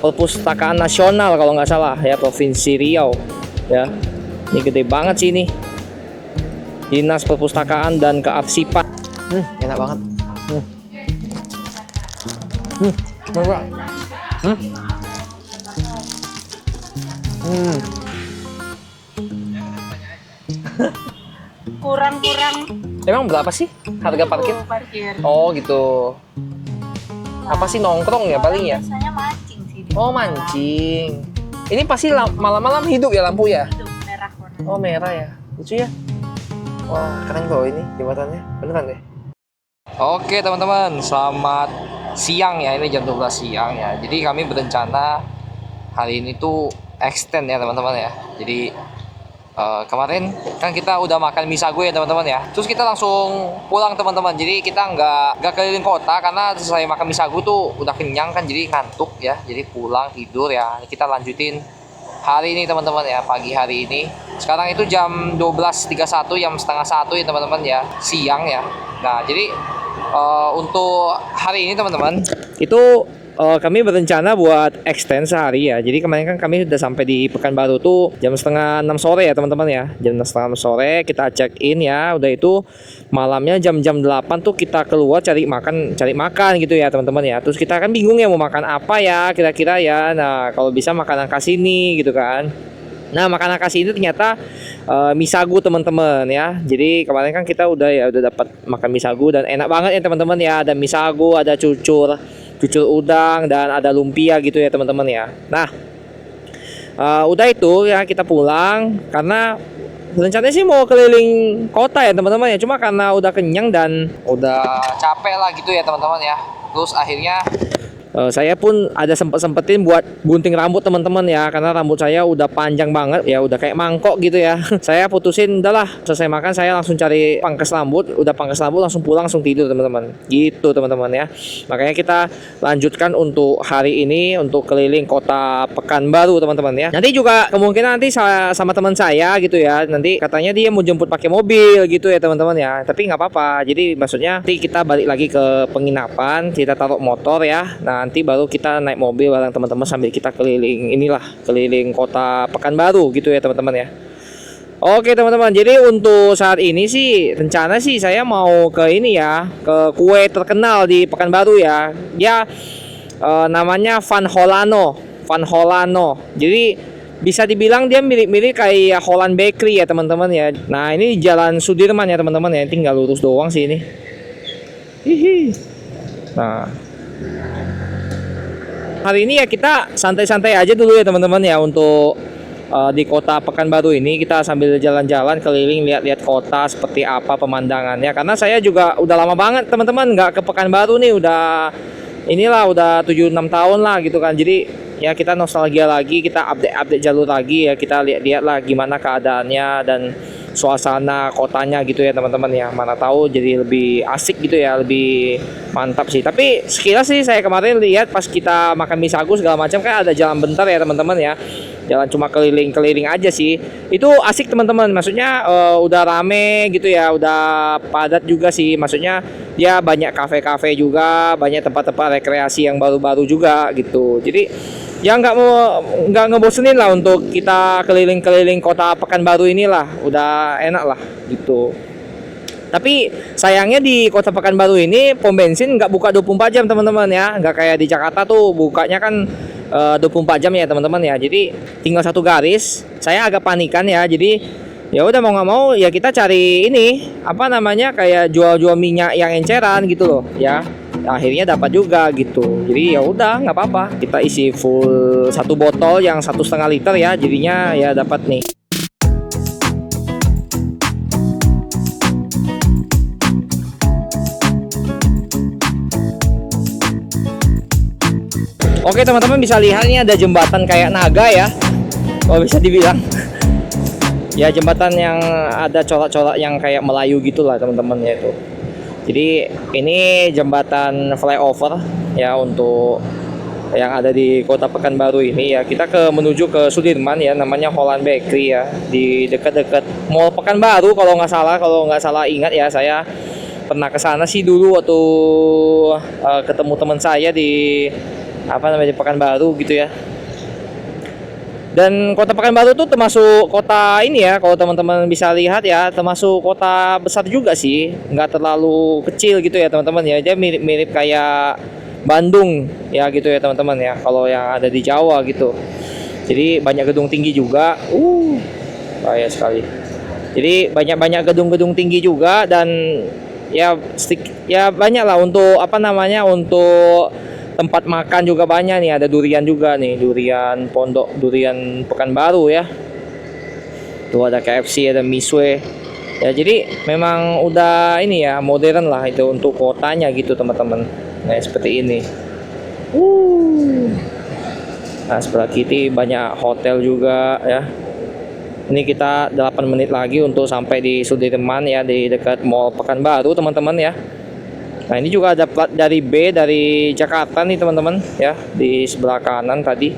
Perpustakaan Nasional kalau nggak salah ya, Provinsi Riau ya. Ini gede banget sih ini. Dinas Perpustakaan dan Kearsipan. Enak banget. Murah. Kurang-kurang. Emang berapa sih harga parkir? Parkir. Oh gitu. Apa sih, nongkrong ya paling ya? Biasanya mancing sih. Oh mancing. Ini pasti malam-malam hidup ya lampu ya? Itu merah warna. Oh merah ya, lucu ya. Wah keren loh ini jembatannya, beneran deh. Oke teman-teman, selamat siang ya, ini jam 12 siang ya. Jadi kami berencana hari ini tuh extend ya teman-teman ya. Jadi kemarin kan kita udah makan mie sagu ya teman-teman ya. Terus kita langsung pulang teman-teman. Jadi kita nggak keliling kota karena selesai makan mie sagu tuh udah kenyang kan, jadi ngantuk ya. Jadi pulang tidur ya. Kita lanjutin hari ini teman-teman ya, pagi hari ini. Sekarang itu jam 12.31, jam setengah 1 ya teman-teman ya, siang ya. Nah jadi untuk hari ini teman-teman itu kami berencana buat extend sehari ya. Jadi kemarin kan kami sudah sampai di Pekanbaru tuh jam setengah 6 sore ya teman-teman ya. Jam setengah 6 sore kita check in ya. Udah itu malamnya jam 8 tuh kita keluar cari makan gitu ya teman-teman ya. Terus kita kan bingung ya mau makan apa ya kira-kira ya. Nah kalau bisa makanan khas ini gitu kan. Nah makanan khas ini ternyata mie sagu teman-teman ya. Jadi kemarin kan kita udah dapat makan mie sagu dan enak banget ya teman-teman ya. Ada mie sagu, ada cucur udang, dan ada lumpia gitu ya teman-teman ya. Nah udah itu ya kita pulang karena rencananya sih mau keliling kota ya teman-teman ya. Cuma karena udah kenyang dan udah capek lah gitu ya teman-teman ya. Terus akhirnya saya pun ada sempetin buat gunting rambut teman-teman ya, karena rambut saya udah panjang banget ya, udah kayak mangkok gitu ya. Saya putusin udahlah, selesai makan saya langsung cari pangkas rambut, udah pangkas rambut langsung pulang langsung tidur teman-teman. Gitu teman-teman ya. Makanya kita lanjutkan untuk hari ini untuk keliling kota Pekanbaru teman-teman ya. Nanti juga kemungkinan nanti sama teman saya gitu ya. Nanti katanya dia mau jemput pakai mobil gitu ya teman-teman ya. Tapi nggak apa-apa. Jadi maksudnya nanti kita balik lagi ke penginapan, kita taruh motor ya. Nah nanti baru kita naik mobil bareng teman-teman sambil kita keliling kota Pekanbaru gitu ya teman-teman ya. Oke teman-teman, jadi untuk saat ini sih rencana sih saya mau ke ini ya, ke kue terkenal di Pekanbaru ya. Dia namanya Van Holano. Jadi bisa dibilang dia mirip-mirip kayak Holland Bakery ya teman-teman ya. Nah ini Jalan Sudirman ya teman-teman ya, tinggal lurus doang sih ini. Hihi. Nah hari ini ya kita santai-santai aja dulu ya teman-teman ya untuk di kota Pekanbaru ini. Kita sambil jalan-jalan keliling lihat-lihat kota seperti apa pemandangannya, karena saya juga udah lama banget teman-teman nggak ke Pekanbaru nih, udah 7-6 tahun lah gitu kan. Jadi ya kita nostalgia lagi, kita update jalur lagi ya, kita lihat-lihat lah gimana keadaannya dan suasana kotanya gitu ya teman-teman ya. Mana tahu jadi lebih asik gitu ya, lebih mantap sih. Tapi sekilas sih saya kemarin lihat pas kita makan mie sagu segala macam kan ada jalan bentar ya teman-teman ya. Jalan cuma keliling-keliling aja sih. Itu asik teman-teman. Maksudnya udah rame gitu ya, udah padat juga sih. Maksudnya dia banyak kafe-kafe juga, banyak tempat-tempat rekreasi yang baru-baru juga gitu. Jadi ya nggak ngebosenin lah untuk kita keliling-keliling kota Pekanbaru inilah, udah enak lah gitu. Tapi sayangnya di kota Pekanbaru ini pom bensin nggak buka 24 jam teman-teman ya, nggak kayak di Jakarta tuh bukanya kan 24 jam ya teman-teman ya. Jadi tinggal satu garis. Saya agak panikan ya, jadi ya udah mau nggak mau ya kita cari ini apa namanya kayak jual-jual minyak yang enceran gitu loh ya. Akhirnya dapat juga gitu. Jadi ya udah nggak apa-apa, kita isi full satu botol yang 1,5 liter ya, jadinya ya dapat nih. Oke teman-teman, bisa lihat ini ada jembatan kayak naga ya, kalau bisa dibilang ya, jembatan yang ada corak-corak yang kayak Melayu gitulah teman-teman ya itu. Jadi ini jembatan flyover ya untuk yang ada di kota Pekanbaru ini ya. Kita menuju ke Sudirman ya, namanya Holland Bakery ya, di dekat-dekat Mall Pekanbaru kalau nggak salah ingat ya. Saya pernah ke sana sih dulu waktu ketemu teman saya di apa namanya, Pekanbaru gitu ya. Dan kota Pekanbaru tuh termasuk kota ini ya, kalau teman-teman bisa lihat ya, termasuk kota besar juga sih, nggak terlalu kecil gitu ya teman-teman ya. Dia mirip-mirip kayak Bandung ya gitu ya teman-teman ya, kalau yang ada di Jawa gitu. Jadi banyak gedung tinggi juga, bahaya sekali. Jadi banyak gedung-gedung tinggi juga, dan ya ya banyak lah untuk apa namanya, untuk tempat makan juga banyak nih. Ada durian juga nih, durian Pondok, durian Pekanbaru ya. Tuh ada KFC, ada Misue. Ya jadi memang udah ini ya, modern lah itu untuk kotanya gitu teman-teman. Nah seperti ini. Nah sebelah kiri banyak hotel juga ya. Ini kita 8 menit lagi untuk sampai di Sudirman ya, di dekat Mall Pekanbaru teman-teman ya. Nah ini juga ada plat dari B dari Jakarta nih teman-teman ya, di sebelah kanan tadi.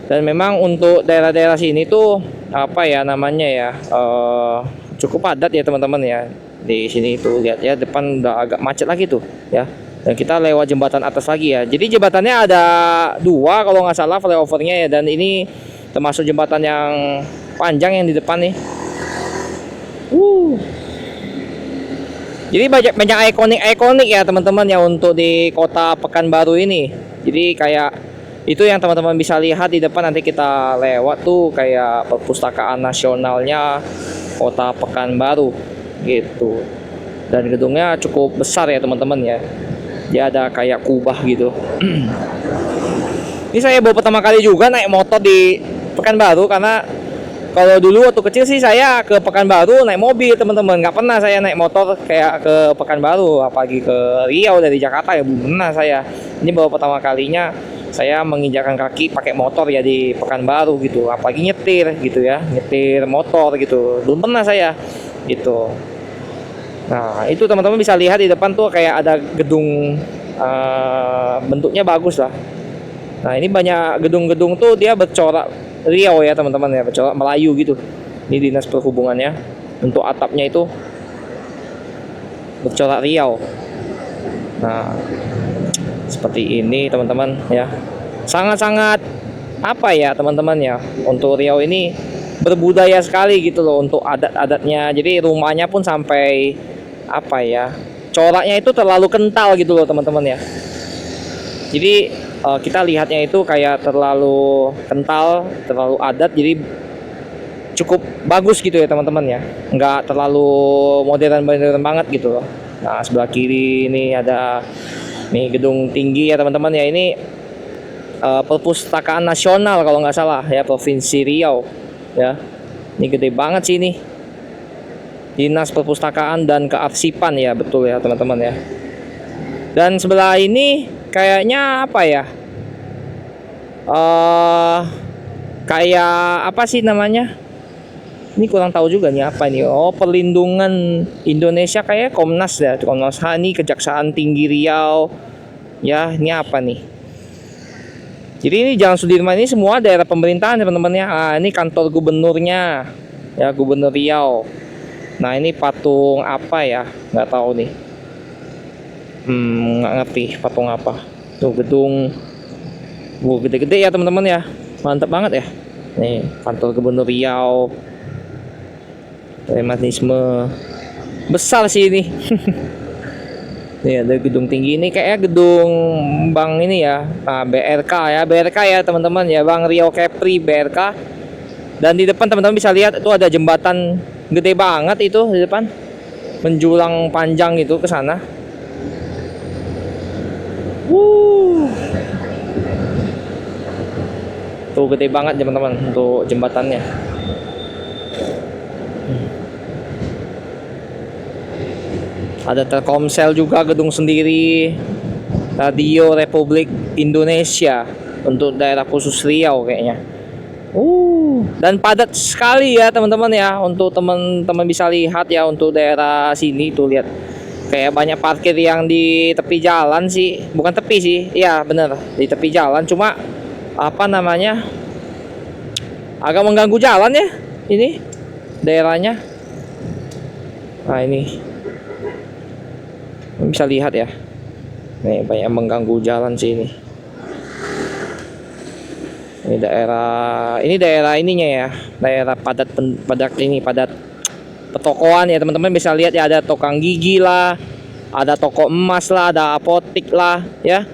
Dan memang untuk daerah-daerah sini tuh apa ya namanya ya, cukup padat ya teman-teman ya. Di sini tuh lihat ya, depan udah agak macet lagi tuh ya. Dan kita lewat jembatan atas lagi ya. Jadi jembatannya ada 2 kalau nggak salah flyovernya ya. Dan ini termasuk jembatan yang panjang yang di depan nih. Jadi banyak ikonik ya teman-teman ya untuk di kota Pekanbaru ini. Jadi kayak itu yang teman-teman bisa lihat di depan, nanti kita lewat tuh kayak perpustakaan nasionalnya kota Pekanbaru gitu. Dan gedungnya cukup besar ya teman-teman ya. Dia ada kayak kubah gitu. Ini saya baru pertama kali juga naik motor di Pekanbaru, karena kalau dulu waktu kecil sih saya ke Pekanbaru naik mobil teman-teman, nggak pernah saya naik motor kayak ke Pekanbaru, apalagi ke Riau dari Jakarta ya, belum pernah saya. Ini baru pertama kalinya saya menginjakkan kaki pakai motor ya di Pekanbaru gitu, apalagi nyetir gitu ya, nyetir motor gitu, belum pernah saya gitu. Nah itu teman-teman bisa lihat di depan tuh kayak ada gedung, bentuknya bagus lah. Nah ini banyak gedung-gedung tuh dia bercorak Riau ya teman-teman ya, bercorak Melayu gitu. Ini dinas perhubungannya, untuk atapnya itu bercorak Riau. Nah seperti ini teman-teman ya, sangat-sangat apa ya teman-teman ya, untuk Riau ini berbudaya sekali gitu loh untuk adat-adatnya. Jadi rumahnya pun sampai apa ya, coraknya itu terlalu kental gitu loh teman-teman ya. Jadi kita lihatnya itu kayak terlalu kental, terlalu adat, jadi cukup bagus gitu ya teman-teman ya, nggak terlalu modern banget gitu loh. Nah sebelah kiri ini ada nih gedung tinggi ya teman-teman ya, ini perpustakaan nasional kalau nggak salah ya, Provinsi Riau ya. Ini gede banget sih ini, Dinas Perpustakaan dan Kearsipan ya, betul ya teman-teman ya. Dan sebelah ini kayaknya apa ya, kayak apa sih namanya, ini kurang tahu juga nih apa ini. Oh Perlindungan Indonesia, kayak Komnas ya, Komnas HAM, ini Kejaksaan Tinggi Riau ya. Ini apa nih, jadi ini Jalan Sudirman ini semua daerah pemerintahan teman-teman ya. Ini kantor gubernurnya ya, Gubernur Riau. Nah ini patung apa ya, nggak tahu nih, nggak ngerti patung apa. Tuh gedung gede-gede ya teman-teman ya, mantap banget ya. Nih kantor Gubernur Riau, premanisme besar sih ini. Nih ada gedung tinggi ini, kayak gedung bank ini ya, BRK ya, BRK ya teman-teman ya, Bank Riau Kepri BRK. Dan di depan teman-teman bisa lihat itu ada jembatan gede banget itu di depan, menjulang panjang itu ke sana. Tuh gede banget teman-teman untuk jembatannya. Ada Telkomsel juga, gedung sendiri, Radio Republik Indonesia untuk daerah khusus Riau kayaknya. Dan padat sekali ya teman-teman ya, untuk teman-teman bisa lihat ya, untuk daerah sini tuh lihat kayak banyak parkir yang di tepi jalan sih, bukan tepi sih, iya bener di tepi jalan, cuma apa namanya, agak mengganggu jalan ya ini daerahnya. Nah ini bisa lihat ya, nih banyak mengganggu jalan sih ini. Ini daerah ininya ya, daerah padat petokoan ya teman-teman. Bisa lihat ya, ada tukang gigi lah, ada toko emas lah, ada apotik lah ya,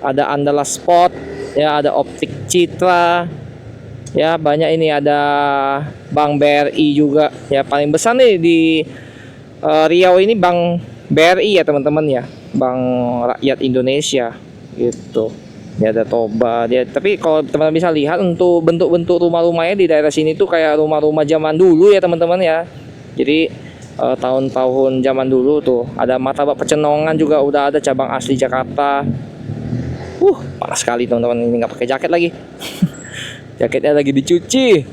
ada Andala Spot ya, ada Optik Citra ya, banyak. Ini ada Bank BRI juga ya, paling besar nih di Riau ini Bank BRI ya teman-teman ya, Bank Rakyat Indonesia gitu. Ya ada Toba dia, tapi kalau teman-teman bisa lihat untuk bentuk-bentuk rumah-rumahnya di daerah sini tuh kayak rumah-rumah zaman dulu ya teman-teman ya. Jadi tahun-tahun zaman dulu tuh ada Martabak Pecenongan juga udah ada cabang asli Jakarta. Panas sekali teman-teman, ini nggak pakai jaket lagi. Jaketnya lagi dicuci.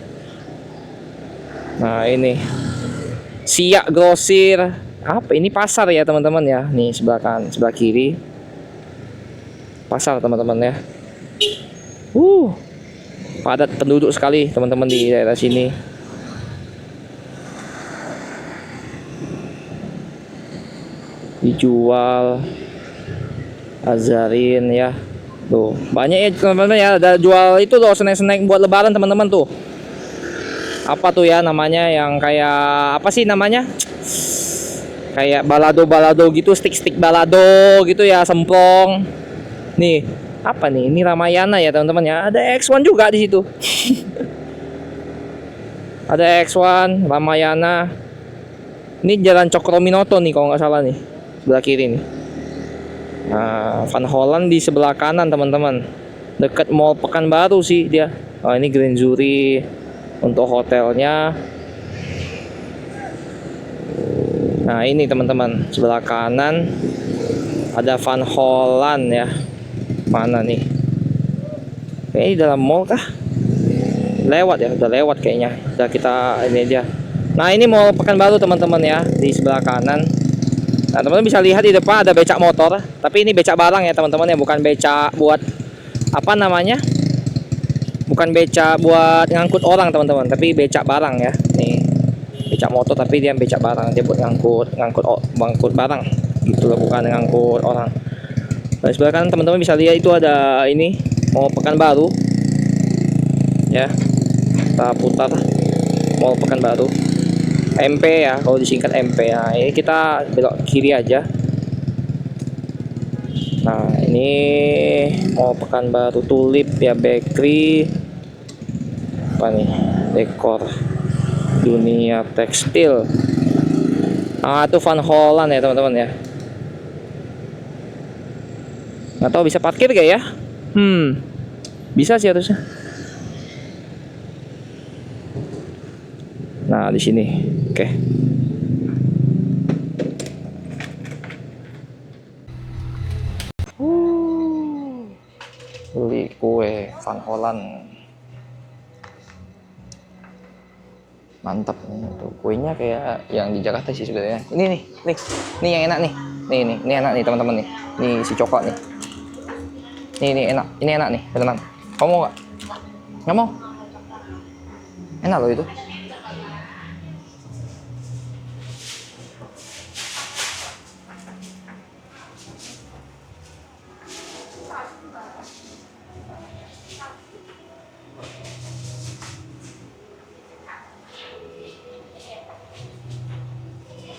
Nah ini Siak Grosir, apa ini, pasar ya teman-teman ya. Nih sebelah kanan, sebelah kiri pasar teman-teman ya. Padat penduduk sekali teman-teman di daerah sini. Dijual Azarin ya. Tuh, banyak ya teman-teman ya, ada jual itu loh, snack-snack buat lebaran teman-teman tuh. Apa tuh ya namanya, yang kayak apa sih namanya? Kayak balado-balado gitu, stick-stick balado gitu ya, semplong. Nih, apa nih? Ini Ramayana ya teman-teman ya. Ada X1 juga di situ. Ada X1, Ramayana. Ini Jalan Cokrominoto nih kalau nggak salah nih, sebelah kiri nih. Nah, Van Holland di sebelah kanan teman-teman, dekat Mall Pekanbaru sih dia. Ini Green Zuri untuk hotelnya. Nah ini teman-teman, sebelah kanan ada Van Holland ya. Mana nih? Kayaknya di dalam mall kah? Lewat ya, udah lewat kayaknya. Udah kita ini aja. Nah ini Mall Pekanbaru teman-teman ya, di sebelah kanan. Nah teman-teman bisa lihat di depan ada becak motor, tapi ini becak barang ya teman-teman ya, bukan becak buat apa namanya, bukan becak buat ngangkut orang teman-teman, tapi becak barang ya. Nih becak motor tapi dia becak barang, dia buat ngangkut barang gitu loh, bukan ngangkut orang. Nah sebelah kanan teman-teman bisa lihat itu ada ini Mall Pekanbaru ya, kita putar Mall Pekanbaru, MP ya kalau disingkat MP. Nah ini kita belok kiri aja. Nah ini Mall Pekanbaru, Tulip ya, bakery, apa nih, dekor, dunia tekstil. Nah itu Van Holland ya teman-teman ya. Nggak tahu bisa parkir gak ya? Bisa sih harusnya. Nah di sini, oke. Beli kue Van Holland, mantap nih. Tuh kuenya kayak yang di Jakarta sih sebenarnya. Ini yang enak nih. Ini enak nih teman-teman nih. Nih si coklat nih. Ini enak nih teman-teman. Kamu mau nggak? Nggak mau? Enak loh itu.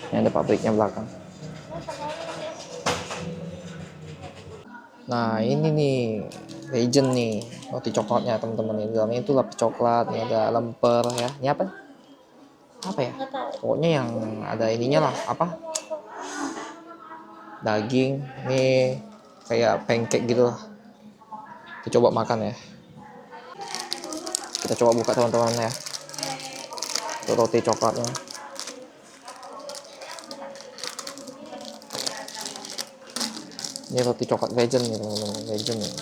Ini ada pabriknya belakang. Nah ini nih legend nih roti coklatnya teman-teman. Di dalamnya itu lapis coklat, ini ada lemper ya. Ini apa? Apa ya? Pokoknya yang ada ininya lah, apa? Daging. Ini kayak pancake gitu lah. Kita coba makan ya. Kita coba buka teman-teman ya. Itu roti coklatnya. Ini roti coklat legend nih teman-teman, legend nih.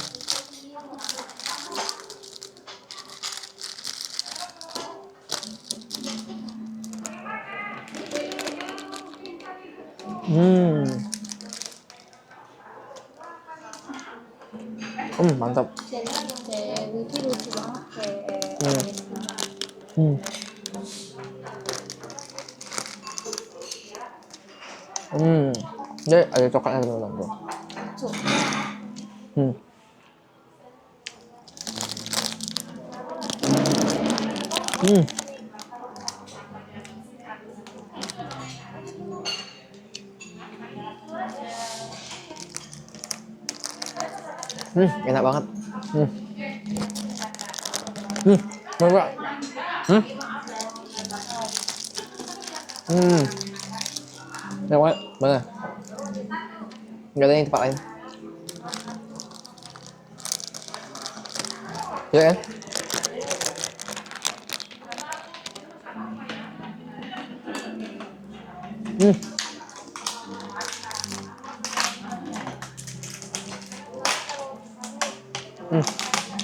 Mantap. Widi lucu banget kayak Ini ada coklatnya teman-teman tuh. Hmm. Enak banget. Enggak. Enak banget. Mana? Nggak ada yang tempat lain. Ya kan?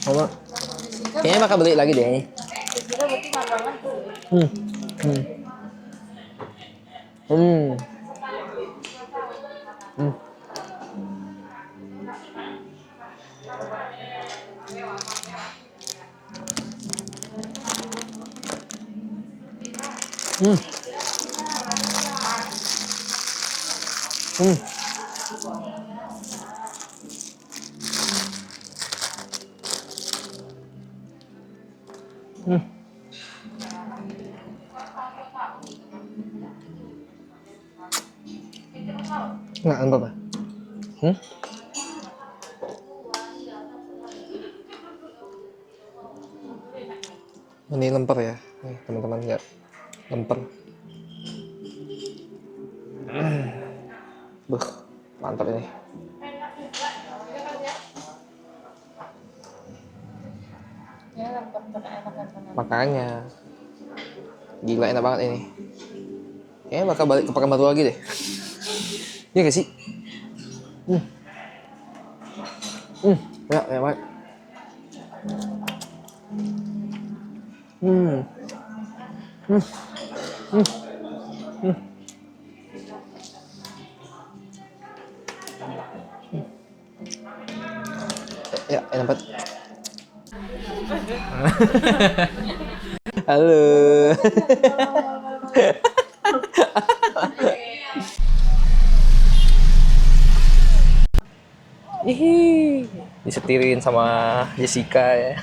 Apa? Kayaknya bakal beli lagi deh. Kita berarti makangan tuh. Hmm. Nggak apa apa. Ini lemper ya, nih teman-teman lihat lemper. Mantap ini. Ya, enak Makanya gila enak banget ini. Kayaknya bakal balik ke Pekanbaru lagi deh. Iya gak sih? Ya, enak banget. Ya, enak banget. Halo. Hihi, disetirin sama Jessica ya.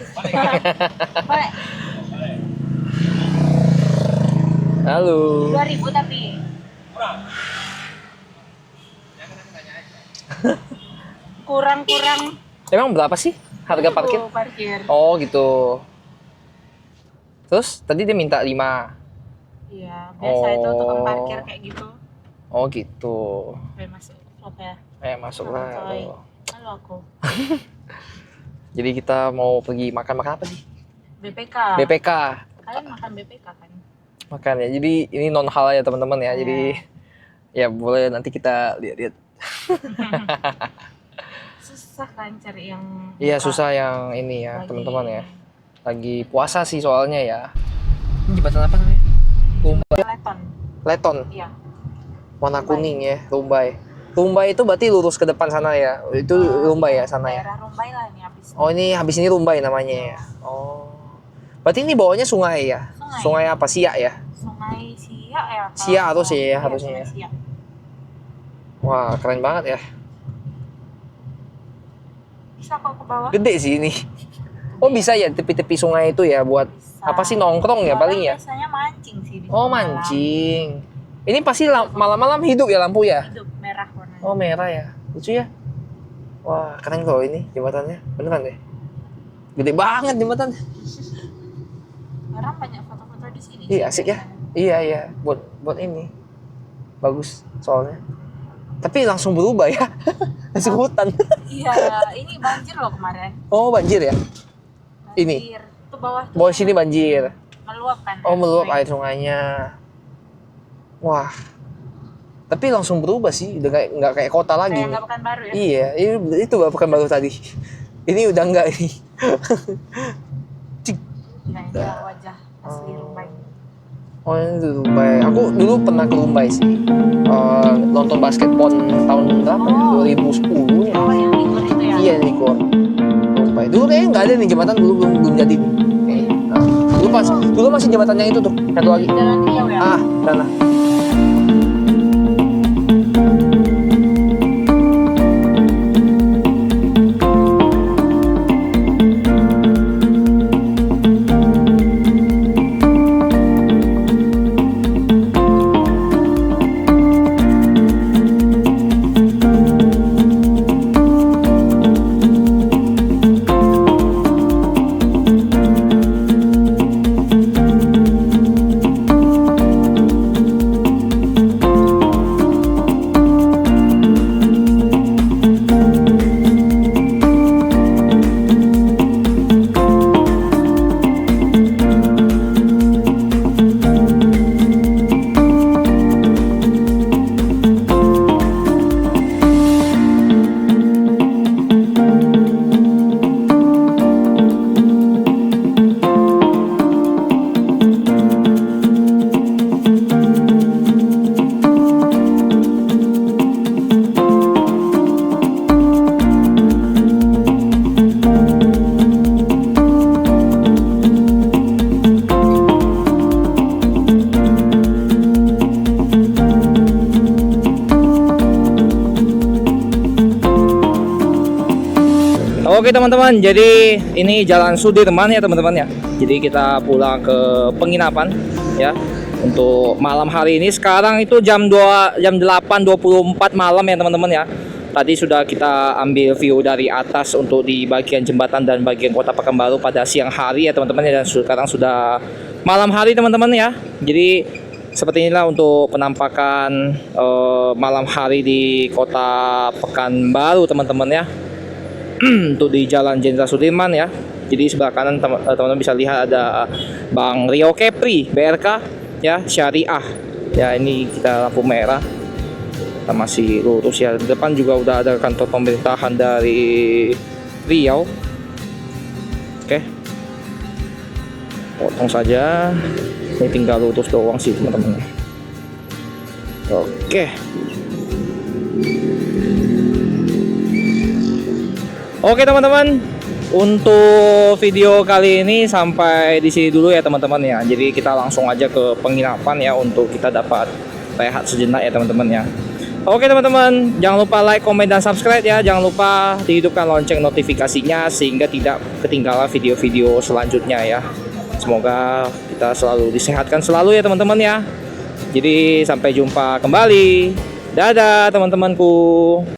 Halo. 2.000 tapi. Kurang-kurang. Emang berapa sih harga parkir? Parkir. Oh gitu. Terus tadi dia minta 5. Iya, biasa itu tukang parkir kayak gitu. Oh gitu. Kayak masuk vlog ya. Masuk lah. Coy. Tuh. Halo aku. Jadi kita mau pergi makan apa sih? BPK. BPK. Kalian makan BPK kan? Makan ya. Jadi ini non halal ya teman-teman ya. Jadi ya boleh nanti kita lihat-lihat. Susah kan cari yang Iya buka. susah yang ini ya Lagi- teman-teman ya. Lagi puasa sih soalnya ya. Ini jembatan apa namanya? Leton. Leton. Iya. Warna kuning ya. Rumbai. Rumbai itu berarti lurus ke depan sana ya. Itu Rumbai ya sana ya. Daerah Rumbai lah ini habis. Oh ini habis ini Rumbai namanya ya. Oh. Berarti ini bawahnya sungai ya. Sungai. Sungai apa? Siak ya. Sungai Siak ya. kalau- Siak harusnya ya, Iya, harusnya ya. Sungai Siak. Wah keren banget ya. Bisa kok ke bawah. Gede sih ini. Oh bisa ya tepi-tepi sungai itu ya buat Bisa. apa sih nongkrong ya Orang paling ya? Biasanya mancing sih di Oh malam. mancing. Ini pasti malam-malam hidup ya lampu ya? Hidup merah warnanya. Oh merah ya, lucu ya. Wah keren kok ini jembatannya, beneran deh. Gede banget jembatannya. Orang banyak foto-foto di sini. Iya asik ya. Iya buat ini bagus soalnya. Tapi langsung berubah ya, langsung hutan. Iya, ini banjir loh kemarin. Oh banjir ya? Ini? Banjir. Itu bawah. tuh Bawah sini banjir. meluap kan. Oh meluap sungai. air sungainya. Wah. Tapi langsung berubah sih, udah nggak kayak kota lagi. Kayak nggak Pekanbaru ya. Iya, itu Pekanbaru tadi. Ini udah enggak ini. Nah, ini wajah asli Rumbai. Oh ini tuh Rumbai. Aku dulu pernah ke Rumbai sih. Nonton basket pon tahun berapa ya? 2010 ya. Oh, yang ikut itu ya. Iya nih kok. Rumbai. Dulu kayaknya nggak ada nih jembatan belum jadi nih. Kayaknya. Nah, dulu masih jembatan yang itu tuh. Satu lagi. Jalan Riau ya. Sana. Oke teman-teman, jadi ini Jalan Sudirman ya teman-teman ya. Jadi kita pulang ke penginapan ya untuk malam hari ini. Sekarang itu jam 8.24 malam ya teman-teman ya. Tadi sudah kita ambil view dari atas untuk di bagian jembatan dan bagian Kota Pekanbaru pada siang hari ya teman-teman ya. Dan sekarang sudah malam hari teman-teman ya. Jadi seperti inilah untuk penampakan malam hari di Kota Pekanbaru teman-teman ya. Untuk di Jalan Jenderal Sudirman ya. Jadi sebelah kanan teman-teman bisa lihat ada Bank Rio Kepri BRK ya, Syariah ya. Ini kita lampu merah, kita masih lurus ya. Di depan juga udah ada kantor pemerintahan dari Riau. Oke, potong saja, ini tinggal lurus doang sih teman-teman. Oke. Oke teman-teman, untuk video kali ini sampai di sini dulu ya teman-teman ya. Jadi kita langsung aja ke penginapan ya untuk kita dapat rehat sejenak ya teman-teman ya. Oke teman-teman, jangan lupa like, komen, dan subscribe ya. Jangan lupa dihidupkan lonceng notifikasinya sehingga tidak ketinggalan video-video selanjutnya ya. Semoga kita selalu disehatkan selalu ya teman-teman ya. Jadi sampai jumpa kembali. Dadah teman-temanku.